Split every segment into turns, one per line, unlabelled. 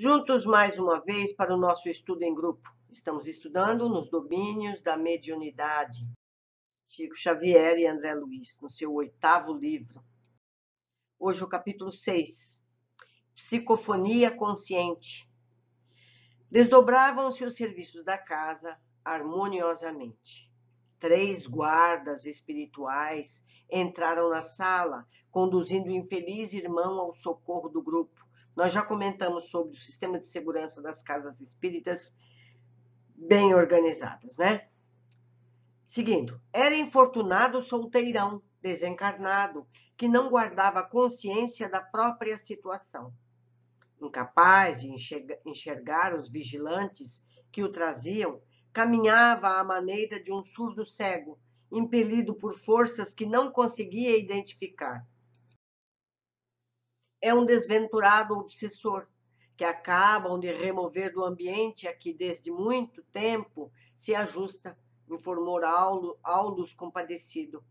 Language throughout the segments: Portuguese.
Juntos mais uma vez para o nosso estudo em grupo. Estamos estudando nos domínios da mediunidade. Chico Xavier e André Luiz, no seu 8º livro. Hoje o capítulo 6, Psicofonia Consciente. Desdobravam-se os serviços da casa harmoniosamente. 3 guardas espirituais entraram na sala, conduzindo o infeliz irmão ao socorro do grupo. Nós já comentamos sobre o sistema de segurança das casas espíritas bem organizadas, né? Seguindo, era infortunado solteirão, desencarnado, que não guardava consciência da própria situação. Incapaz de enxergar os vigilantes que o traziam, caminhava à maneira de um surdo cego, impelido por forças que não conseguia identificar. É um desventurado obsessor, que acabam de remover do ambiente a que desde muito tempo se ajusta, informou Aulus compadecido.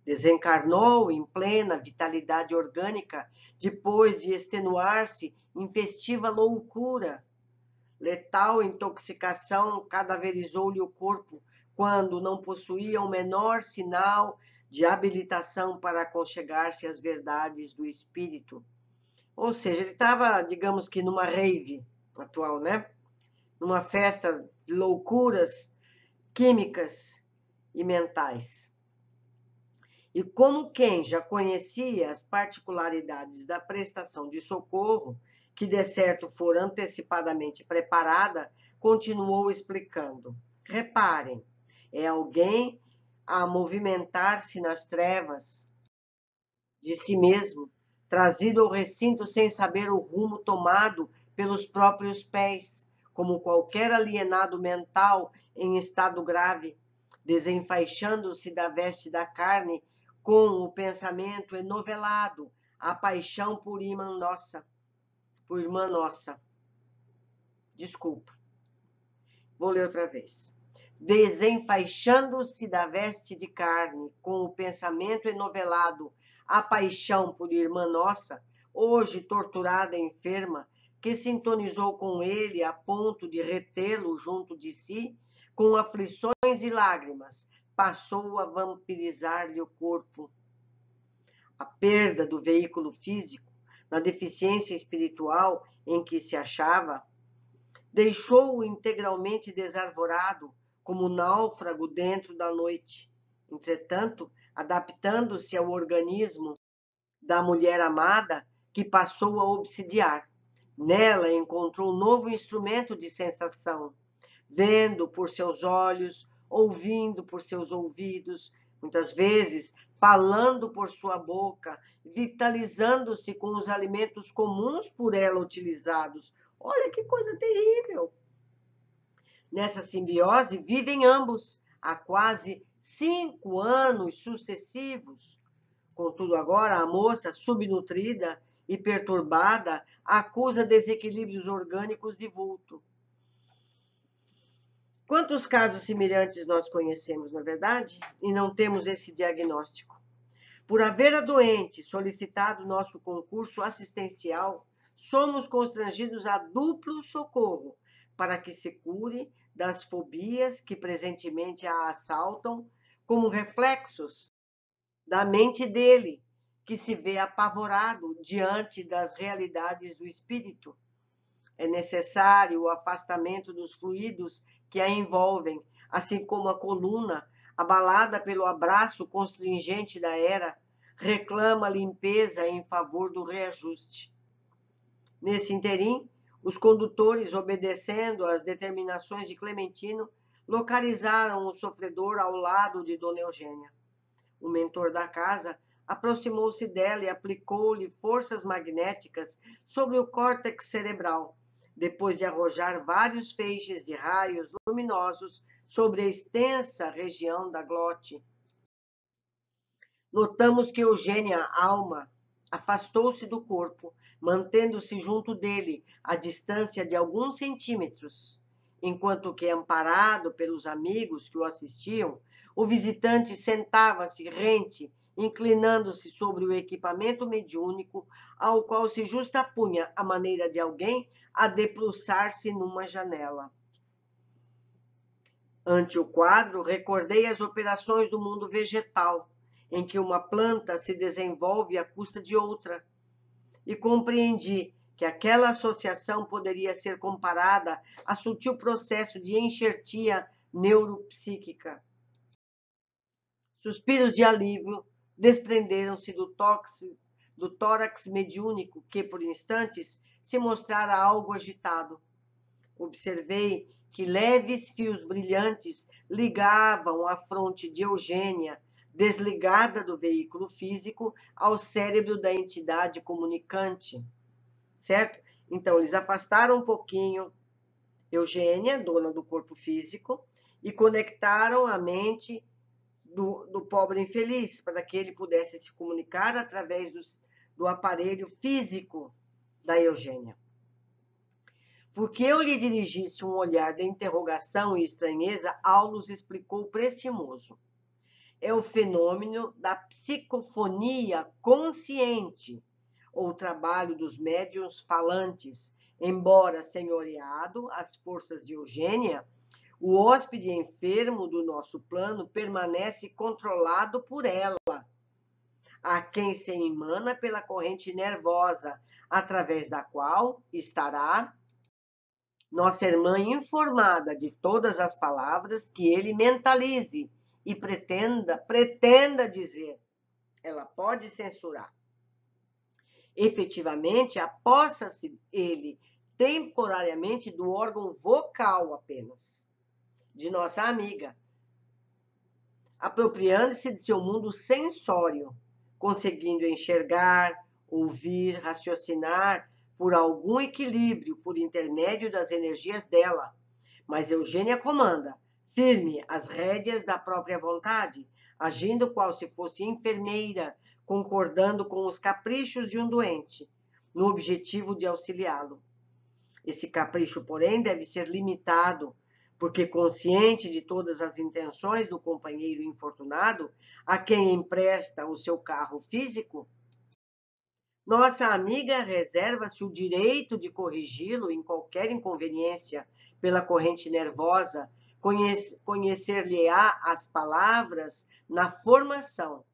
Desencarnou em plena vitalidade orgânica, depois de extenuar-se em festiva loucura. Letal intoxicação cadaverizou-lhe o corpo, quando não possuía o menor sinal de habilitação para aconchegar-se às verdades do espírito. Ou seja, ele estava, digamos que, numa rave atual, né? Numa festa de loucuras químicas e mentais. E como quem já conhecia as particularidades da prestação de socorro, que de certo for antecipadamente preparada, continuou explicando. Reparem, é alguém a movimentar-se nas trevas de si mesmo, trazido ao recinto sem saber o rumo tomado pelos próprios pés, como qualquer alienado mental em estado grave, desenfaixando-se da veste da carne com o pensamento enovelado, a paixão por irmã nossa. Desculpa. Vou ler outra vez. Desenfaixando-se da veste de carne, com o pensamento enovelado, a paixão por irmã nossa, hoje torturada e enferma, que sintonizou com ele a ponto de retê-lo junto de si, com aflições e lágrimas, passou a vampirizar-lhe o corpo. A perda do veículo físico, na deficiência espiritual em que se achava, deixou-o integralmente desarvorado, como náufrago dentro da noite. Entretanto, adaptando-se ao organismo da mulher amada, que passou a obsidiar. Nela encontrou um novo instrumento de sensação, vendo por seus olhos, ouvindo por seus ouvidos, muitas vezes falando por sua boca, vitalizando-se com os alimentos comuns por ela utilizados. Olha que coisa terrível! Nessa simbiose vivem ambos há quase 5 anos sucessivos. Contudo, agora a moça, subnutrida e perturbada, acusa desequilíbrios orgânicos de vulto. Quantos casos semelhantes nós conhecemos, não é verdade? E não temos esse diagnóstico. Por haver a doente solicitado nosso concurso assistencial, somos constrangidos a duplo socorro para que se cure das fobias que presentemente a assaltam como reflexos da mente dele, que se vê apavorado diante das realidades do espírito. É necessário o afastamento dos fluidos que a envolvem, assim como a coluna, abalada pelo abraço constringente da era, reclama limpeza em favor do reajuste. Nesse interim, os condutores, obedecendo às determinações de Clementino, localizaram o sofredor ao lado de Dona Eugênia. O mentor da casa aproximou-se dela e aplicou-lhe forças magnéticas sobre o córtex cerebral, depois de arrojar vários feixes de raios luminosos sobre a extensa região da glote. Notamos que Eugênia, a alma, afastou-se do corpo, mantendo-se junto dele, a distância de alguns centímetros, enquanto que, amparado pelos amigos que o assistiam, o visitante sentava-se rente inclinando-se sobre o equipamento mediúnico, ao qual se justapunha a maneira de alguém a debruçar-se numa janela. Ante o quadro, recordei as operações do mundo vegetal, em que uma planta se desenvolve à custa de outra, e compreendi que aquela associação poderia ser comparada a sutil processo de enxertia neuropsíquica. Suspiros de alívio desprenderam-se do tórax mediúnico, que, por instantes, se mostrara algo agitado. Observei que leves fios brilhantes ligavam a fronte de Eugênia, desligada do veículo físico, ao cérebro da entidade comunicante. Certo? Então, eles afastaram um pouquinho Eugênia, dona do corpo físico, e conectaram a mente do pobre infeliz, para que ele pudesse se comunicar através do aparelho físico da Eugênia. Porque eu lhe dirigisse um olhar de interrogação e estranheza, Aulus explicou prestimoso. É o fenômeno da psicofonia consciente, ou trabalho dos médiuns falantes. Embora senhoreado às forças de Eugênia, o hóspede enfermo do nosso plano permanece controlado por ela, a quem se emana pela corrente nervosa, através da qual estará nossa irmã informada de todas as palavras que ele mentalize e pretenda dizer. Ela pode censurar. Efetivamente, apossa-se ele temporariamente do órgão vocal apenas, de nossa amiga, apropriando-se de seu mundo sensório, conseguindo enxergar, ouvir, raciocinar por algum equilíbrio por intermédio das energias dela. Mas Eugênia comanda, firme as rédeas da própria vontade, agindo qual se fosse enfermeira, concordando com os caprichos de um doente, no objetivo de auxiliá-lo. Esse capricho, porém, deve ser limitado, porque consciente de todas as intenções do companheiro infortunado, a quem empresta o seu carro físico, nossa amiga reserva-se o direito de corrigi-lo em qualquer inconveniência pela corrente nervosa, conhecer-lhe-á as palavras na formação,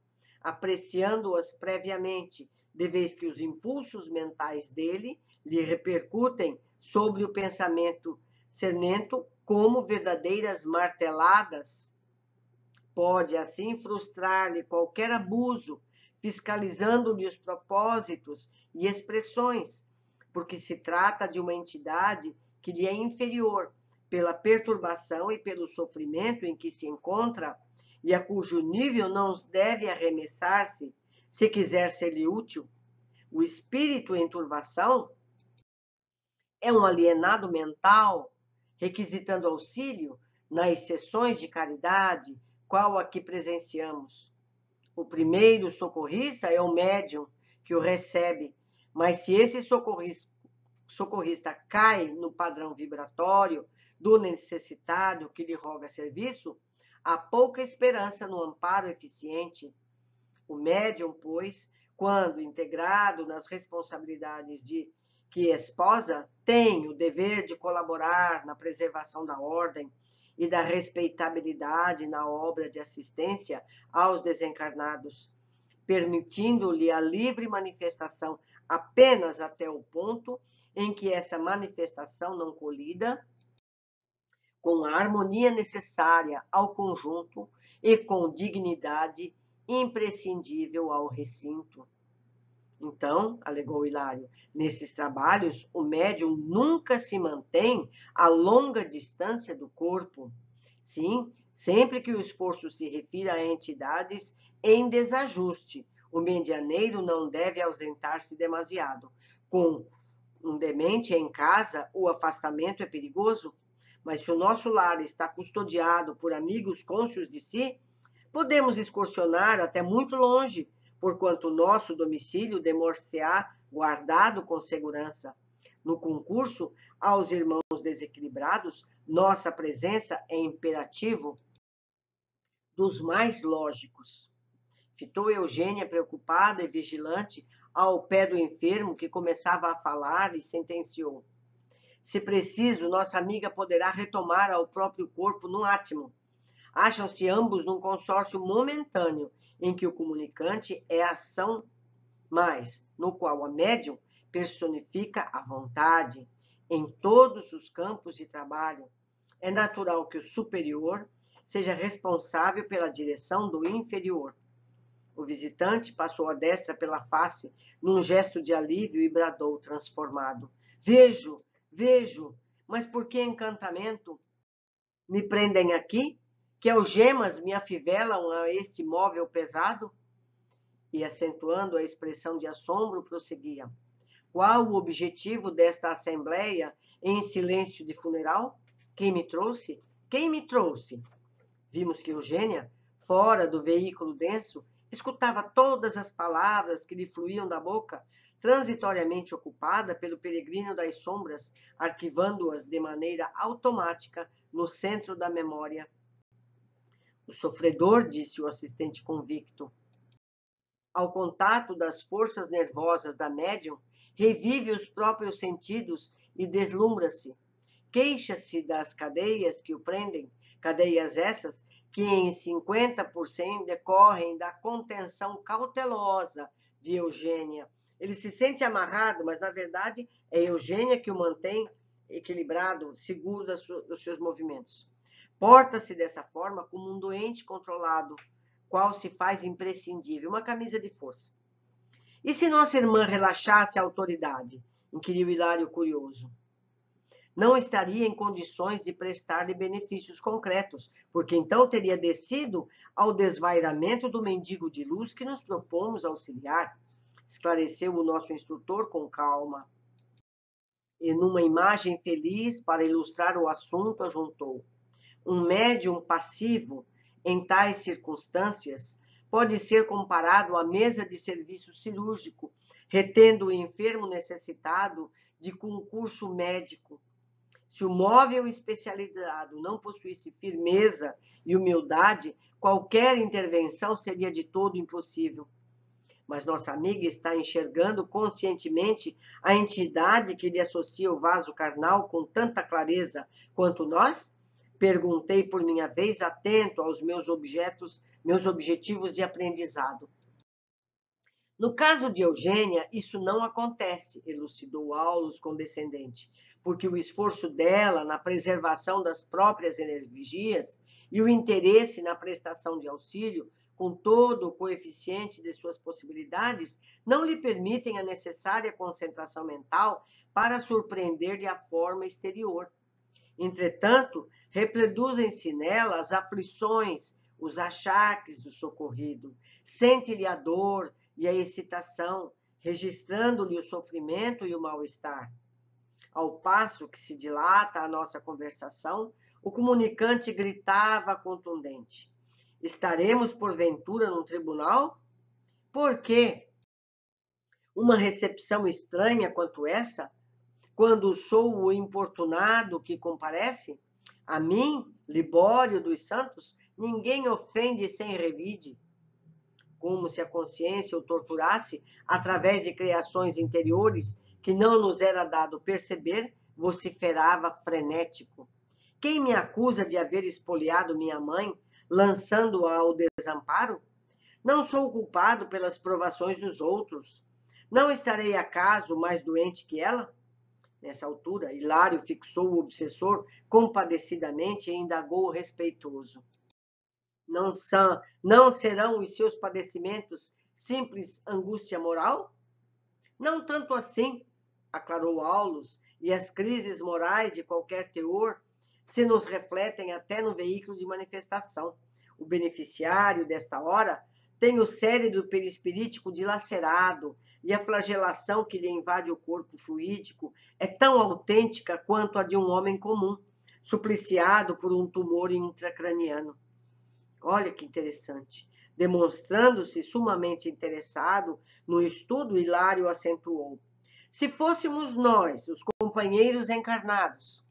apreciando-as previamente, de vez que os impulsos mentais dele lhe repercutem sobre o pensamento sermento como verdadeiras marteladas. Pode, assim, frustrar-lhe qualquer abuso, fiscalizando-lhe os propósitos e expressões, porque se trata de uma entidade que lhe é inferior pela perturbação e pelo sofrimento em que se encontra e a cujo nível não deve arremessar-se se quiser ser-lhe útil. O espírito em turbação é um alienado mental, requisitando auxílio nas sessões de caridade, qual a que presenciamos. O primeiro socorrista é o médium que o recebe, mas se esse socorrista cai no padrão vibratório do necessitado que lhe roga serviço, há pouca esperança no amparo eficiente. O médium, pois, quando integrado nas responsabilidades que esposa, tem o dever de colaborar na preservação da ordem e da respeitabilidade na obra de assistência aos desencarnados, permitindo-lhe a livre manifestação apenas até o ponto em que essa manifestação não colida com a harmonia necessária ao conjunto e com dignidade imprescindível ao recinto. Então, alegou Hilário, nesses trabalhos, o médium nunca se mantém a longa distância do corpo. Sim, sempre que o esforço se refira a entidades em desajuste, o medianeiro não deve ausentar-se demasiado. Com um demente em casa, o afastamento é perigoso, mas se o nosso lar está custodiado por amigos cônscios de si, podemos excursionar até muito longe, porquanto o nosso domicílio demor-se-á guardado com segurança. No concurso aos irmãos desequilibrados, nossa presença é imperativo dos mais lógicos. Fitou Eugênia, preocupada e vigilante, ao pé do enfermo, que começava a falar, e sentenciou: se preciso, nossa amiga poderá retomar ao próprio corpo num átimo. Acham-se ambos num consórcio momentâneo, em que o comunicante é a ação, mas no qual a médium personifica a vontade em todos os campos de trabalho. É natural que o superior seja responsável pela direção do inferior. O visitante passou a destra pela face num gesto de alívio e bradou, transformado: vejo, vejo, mas por que encantamento? Me prendem aqui? Que algemas me afivelam a este móvel pesado? E, acentuando a expressão de assombro, prosseguia: qual o objetivo desta assembleia em silêncio de funeral? Quem me trouxe? Quem me trouxe? Vimos que Eugênia, fora do veículo denso, escutava todas as palavras que lhe fluíam da boca, transitoriamente ocupada pelo peregrino das sombras, arquivando-as de maneira automática no centro da memória. O sofredor, disse o assistente convicto, ao contato das forças nervosas da médium, revive os próprios sentidos e deslumbra-se. Queixa-se das cadeias que o prendem, cadeias essas que em 50% decorrem da contenção cautelosa de Eugênia. Ele se sente amarrado, mas na verdade é Eugênia que o mantém equilibrado, seguro dos seus movimentos. Porta-se dessa forma como um doente controlado, qual se faz imprescindível, uma camisa de força. E se nossa irmã relaxasse a autoridade? Inquiriu Hilário curioso. Não estaria em condições de prestar-lhe benefícios concretos, porque então teria descido ao desvairamento do mendigo de luz que nos propomos auxiliar, esclareceu o nosso instrutor com calma. E numa imagem feliz, para ilustrar o assunto, ajuntou: um médium passivo, em tais circunstâncias, pode ser comparado à mesa de serviço cirúrgico, retendo o enfermo necessitado de concurso médico. Se o móvel especializado não possuísse firmeza e humildade, qualquer intervenção seria de todo impossível. Mas nossa amiga está enxergando conscientemente a entidade que lhe associa o vaso carnal com tanta clareza quanto nós? Perguntei por minha vez, atento aos meus objetivos de aprendizado. No caso de Eugênia, isso não acontece, elucidou Aulus condescendente, porque o esforço dela na preservação das próprias energias e o interesse na prestação de auxílio, com todo o coeficiente de suas possibilidades, não lhe permitem a necessária concentração mental para surpreender-lhe a forma exterior. Entretanto, reproduzem-se nela as aflições, os achaques do socorrido. Sente-lhe a dor e a excitação, registrando-lhe o sofrimento e o mal-estar. Ao passo que se dilata a nossa conversação, o comunicante gritava contundente: estaremos, porventura, num tribunal? Por quê? Uma recepção estranha quanto essa? Quando sou o importunado que comparece? A mim, Libório dos Santos, ninguém ofende sem revide. Como se a consciência o torturasse através de criações interiores que não nos era dado perceber, vociferava frenético. Quem me acusa de haver espoliado minha mãe, lançando-a ao desamparo? Não sou culpado pelas provações dos outros. Não estarei acaso mais doente que ela? Nessa altura, Hilário fixou o obsessor compadecidamente e indagou respeitoso: não serão os seus padecimentos simples angústia moral? Não tanto assim, aclarou Aulus, e as crises morais de qualquer teor se nos refletem até no veículo de manifestação. O beneficiário desta hora tem o cérebro perispirítico dilacerado, e a flagelação que lhe invade o corpo fluídico é tão autêntica quanto a de um homem comum, supliciado por um tumor intracraniano. Olha que interessante. Demonstrando-se sumamente interessado no estudo, Hilário acentuou: se fôssemos nós, os companheiros encarnados,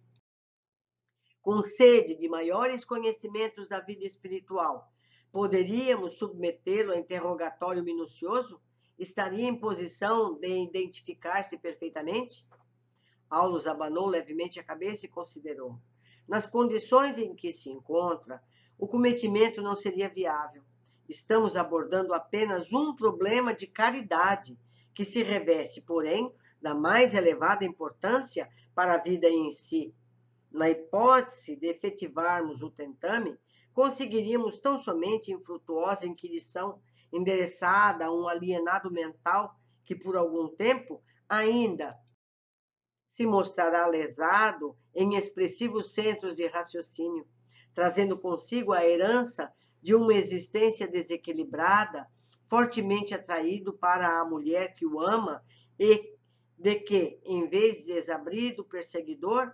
com sede de maiores conhecimentos da vida espiritual, Poderíamos submetê-lo a interrogatório minucioso? Estaria em posição de identificar-se perfeitamente? Aulus abanou levemente a cabeça e considerou. Nas condições em que se encontra, o cometimento não seria viável. Estamos abordando apenas um problema de caridade, que se reveste, porém, da mais elevada importância para a vida em si. Na hipótese de efetivarmos o tentame, conseguiríamos tão somente infrutuosa inquirição endereçada a um alienado mental que, por algum tempo, ainda se mostrará lesado em expressivos centros de raciocínio, trazendo consigo a herança de uma existência desequilibrada, fortemente atraído para a mulher que o ama e de que, em vez de desabrido perseguidor,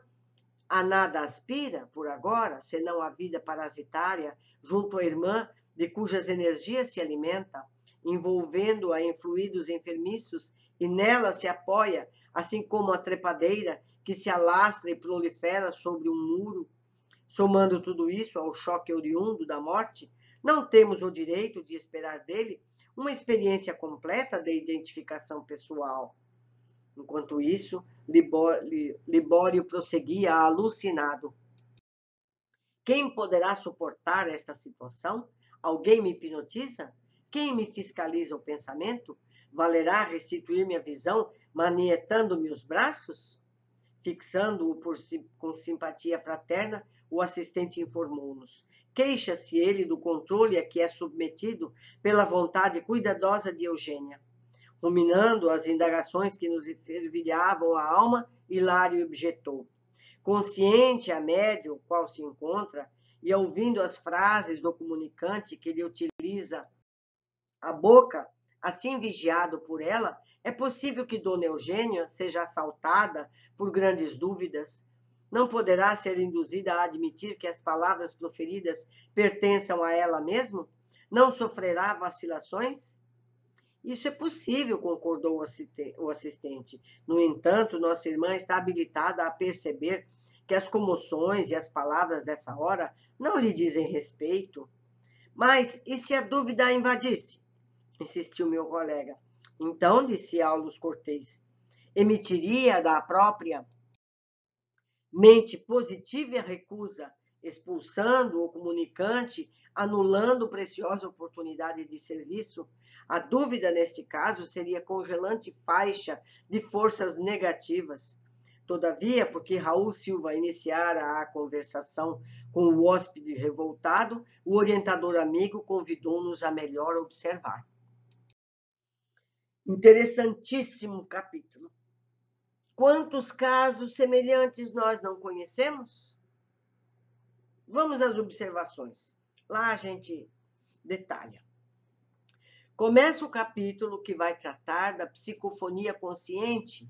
a nada aspira, por agora, senão a vida parasitária junto à irmã de cujas energias se alimenta, envolvendo-a em fluidos enfermiços, e nela se apoia, assim como a trepadeira que se alastra e prolifera sobre um muro. Somando tudo isso ao choque oriundo da morte, não temos o direito de esperar dele uma experiência completa de identificação pessoal. Enquanto isso, Libório prosseguia alucinado. Quem poderá suportar esta situação? Alguém me hipnotiza? Quem me fiscaliza o pensamento? Valerá restituir-me a visão, manietando-me os braços? Fixando-o com simpatia fraterna, o assistente informou-nos. Queixa-se ele do controle a que é submetido pela vontade cuidadosa de Eugênia. Ruminando as indagações que nos fervilhavam a alma, Hilário objetou. Consciente a médio qual se encontra, e ouvindo as frases do comunicante que lhe utiliza a boca, assim vigiado por ela, é possível que Dona Eugênia seja assaltada por grandes dúvidas. Não poderá ser induzida a admitir que as palavras proferidas pertençam a ela mesma? Não sofrerá vacilações? Isso é possível, concordou o assistente. No entanto, nossa irmã está habilitada a perceber que as comoções e as palavras dessa hora não lhe dizem respeito. Mas e se a dúvida a invadisse? Insistiu meu colega. Então, disse Aulus Cortês, emitiria da própria mente positiva a recusa, expulsando o comunicante, anulando preciosa oportunidade de serviço. A dúvida, neste caso, seria congelante faixa de forças negativas. Todavia, porque Raul Silva iniciara a conversação com o hóspede revoltado, o orientador amigo convidou-nos a melhor observar. Interessantíssimo capítulo. Quantos casos semelhantes nós não conhecemos? Vamos às observações. Lá a gente detalha. Começa o capítulo que vai tratar da psicofonia consciente.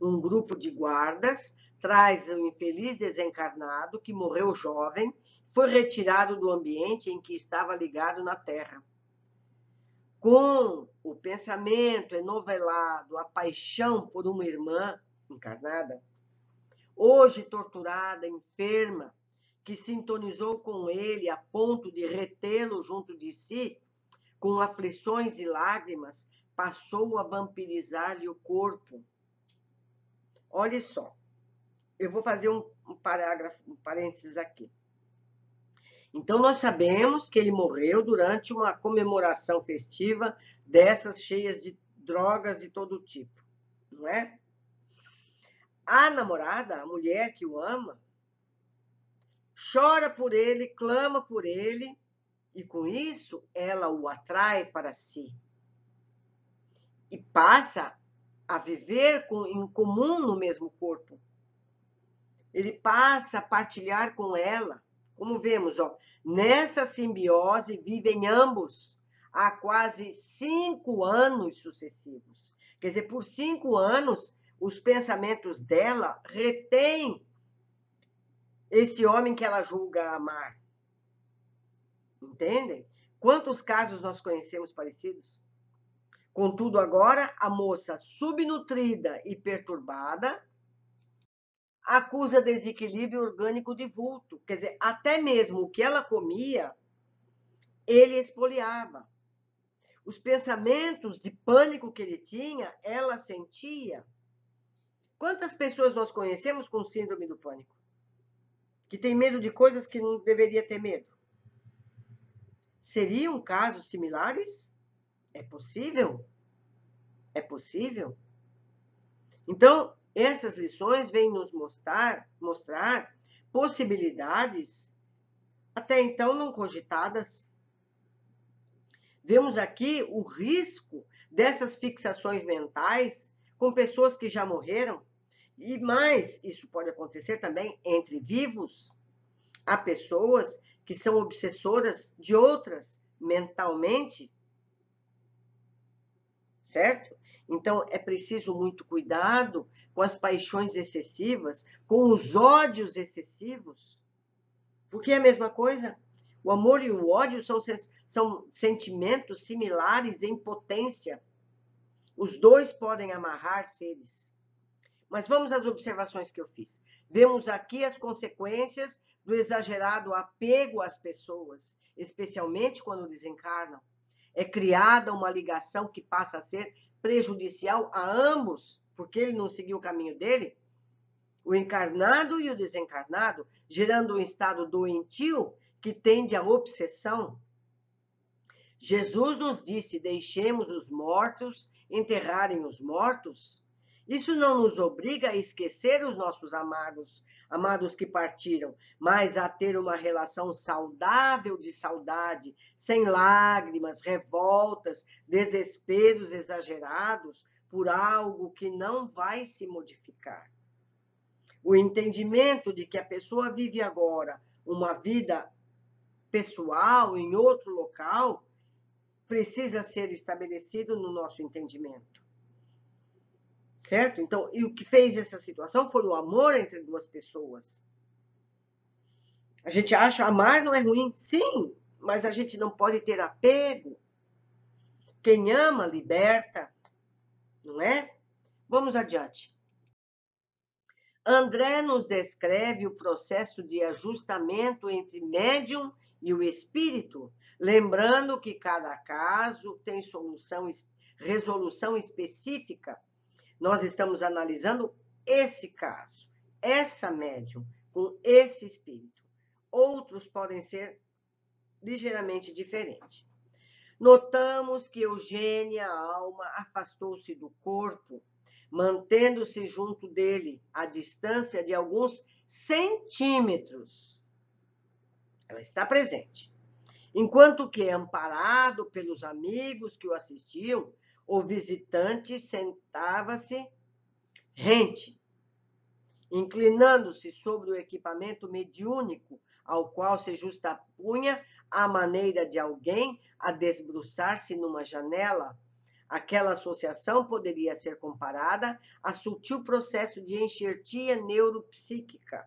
Um grupo de guardas traz o infeliz desencarnado que morreu jovem, foi retirado do ambiente em que estava ligado na Terra. Com o pensamento enovelado, a paixão por uma irmã encarnada, hoje torturada, enferma, que sintonizou com ele a ponto de retê-lo junto de si, com aflições e lágrimas, passou a vampirizar-lhe o corpo. Olha só, eu vou fazer um parênteses aqui. Então, nós sabemos que ele morreu durante uma comemoração festiva dessas cheias de drogas de todo tipo, não é? A namorada, a mulher que o ama, chora por ele, clama por ele, e com isso ela o atrai para si. E passa a viver em comum no mesmo corpo. Ele passa a partilhar com ela. Como vemos, ó, nessa simbiose vivem ambos há quase 5 anos sucessivos. Quer dizer, por 5 anos, os pensamentos dela retêm esse homem que ela julga amar. Entendem? Quantos casos nós conhecemos parecidos? Contudo, agora, a moça subnutrida e perturbada acusa desequilíbrio orgânico de vulto. Quer dizer, até mesmo o que ela comia ele espoliava. Os pensamentos de pânico que ele tinha, ela sentia. Quantas pessoas nós conhecemos com síndrome do pânico? Que tem medo de coisas que não deveria ter medo? Seriam casos similares? É possível? É possível? Então, essas lições vêm nos mostrar possibilidades até então não cogitadas. Vemos aqui o risco dessas fixações mentais com pessoas que já morreram. E mais, isso pode acontecer também entre vivos. Há pessoas que são obsessoras de outras mentalmente, certo? Então, é preciso muito cuidado com as paixões excessivas, com os ódios excessivos, porque é a mesma coisa. O amor e o ódio são sentimentos similares em potência. Os dois podem amarrar seres. Mas vamos às observações que eu fiz. Vemos aqui as consequências do exagerado apego às pessoas, especialmente quando desencarnam. É criada uma ligação que passa a ser prejudicial a ambos, porque ele não seguiu o caminho dele, o encarnado e o desencarnado, gerando um estado doentio que tende à obsessão. Jesus nos disse: deixemos os mortos enterrarem os mortos. Isso não nos obriga a esquecer os nossos amados que partiram, mas a ter uma relação saudável de saudade, sem lágrimas, revoltas, desesperos exagerados por algo que não vai se modificar. O entendimento de que a pessoa vive agora uma vida pessoal em outro local precisa ser estabelecido no nosso entendimento. Certo? Então, e o que fez essa situação foi o amor entre duas pessoas. A gente acha amar não é ruim? Sim, mas a gente não pode ter apego. Quem ama, liberta, não é? Vamos adiante. André nos descreve o processo de ajustamento entre médium e o espírito, lembrando que cada caso tem resolução específica. Nós estamos analisando esse caso, essa médium, com esse espírito. Outros podem ser ligeiramente diferentes. Notamos que Eugênia, a alma, afastou-se do corpo, mantendo-se junto dele, à distância de alguns centímetros. Ela está presente. Enquanto que, amparado pelos amigos que o assistiam, o visitante sentava-se rente, inclinando-se sobre o equipamento mediúnico, ao qual se justapunha a maneira de alguém a desbruçar-se numa janela. Aquela associação poderia ser comparada a sutil processo de enxertia neuropsíquica.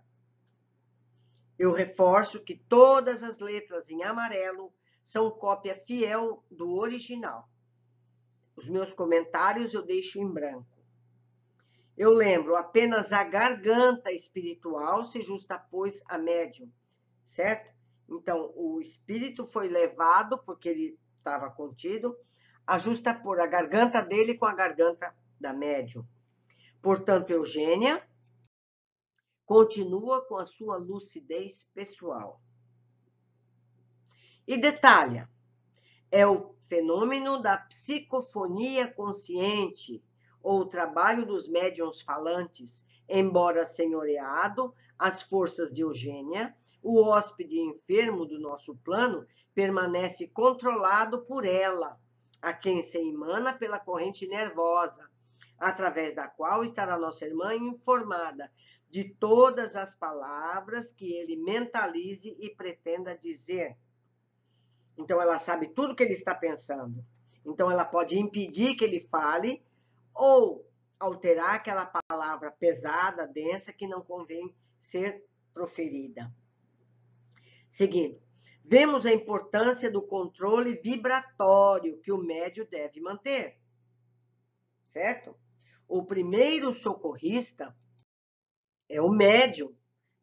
Eu reforço que todas as letras em amarelo são cópia fiel do original. Os meus comentários eu deixo em branco. Eu lembro, apenas a garganta espiritual se justapôs a médium, certo? Então, o espírito foi levado, porque ele estava contido, a justapor a garganta dele com a garganta da médium. Portanto, Eugênia continua com a sua lucidez pessoal. E detalha, é o fenômeno da psicofonia consciente, ou o trabalho dos médiuns falantes, embora senhoreado às forças de Eugênia, o hóspede enfermo do nosso plano permanece controlado por ela, a quem se emana pela corrente nervosa, através da qual estará nossa irmã informada de todas as palavras que ele mentalize e pretenda dizer. Então, ela sabe tudo que ele está pensando. Então, ela pode impedir que ele fale ou alterar aquela palavra pesada, densa, que não convém ser proferida. Seguindo, vemos a importância do controle vibratório que o médium deve manter. Certo? O primeiro socorrista é o médium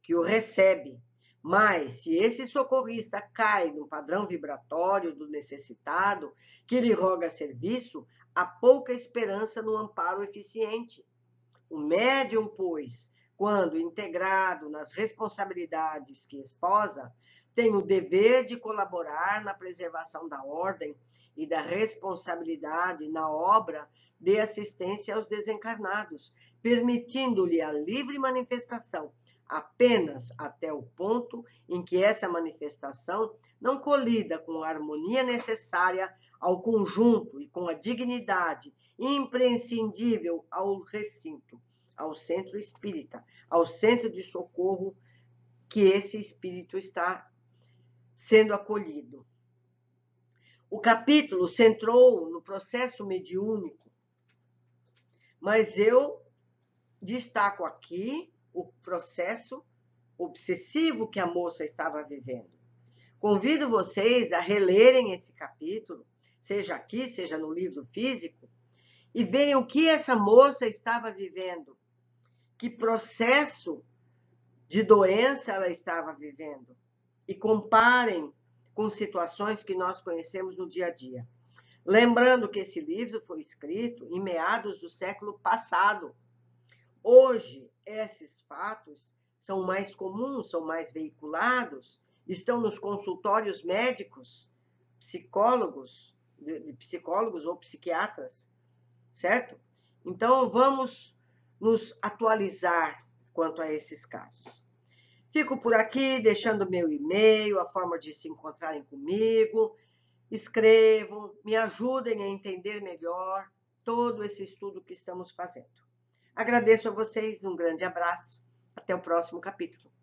que o recebe, Mas, se esse socorrista cai no padrão vibratório do necessitado, que lhe roga serviço, há pouca esperança no amparo eficiente. O médium, pois, quando integrado nas responsabilidades que esposa, tem o dever de colaborar na preservação da ordem e da responsabilidade na obra de assistência aos desencarnados, permitindo-lhe a livre manifestação apenas até o ponto em que essa manifestação não colida com a harmonia necessária ao conjunto e com a dignidade imprescindível ao recinto, ao centro espírita, ao centro de socorro que esse espírito está sendo acolhido. O capítulo centrou no processo mediúnico, mas eu destaco aqui o processo obsessivo que a moça estava vivendo. Convido vocês a relerem esse capítulo, seja aqui, seja no livro físico, e verem o que essa moça estava vivendo, que processo de doença ela estava vivendo, e comparem com situações que nós conhecemos no dia a dia. Lembrando que esse livro foi escrito em meados do século passado. Hoje, esses fatos são mais comuns, são mais veiculados, estão nos consultórios médicos, psicólogos ou psiquiatras, certo? Então, vamos nos atualizar quanto a esses casos. Fico por aqui, deixando meu e-mail, a forma de se encontrarem comigo. Escrevam, me ajudem a entender melhor todo esse estudo que estamos fazendo. Agradeço a vocês, um grande abraço. Até o próximo capítulo.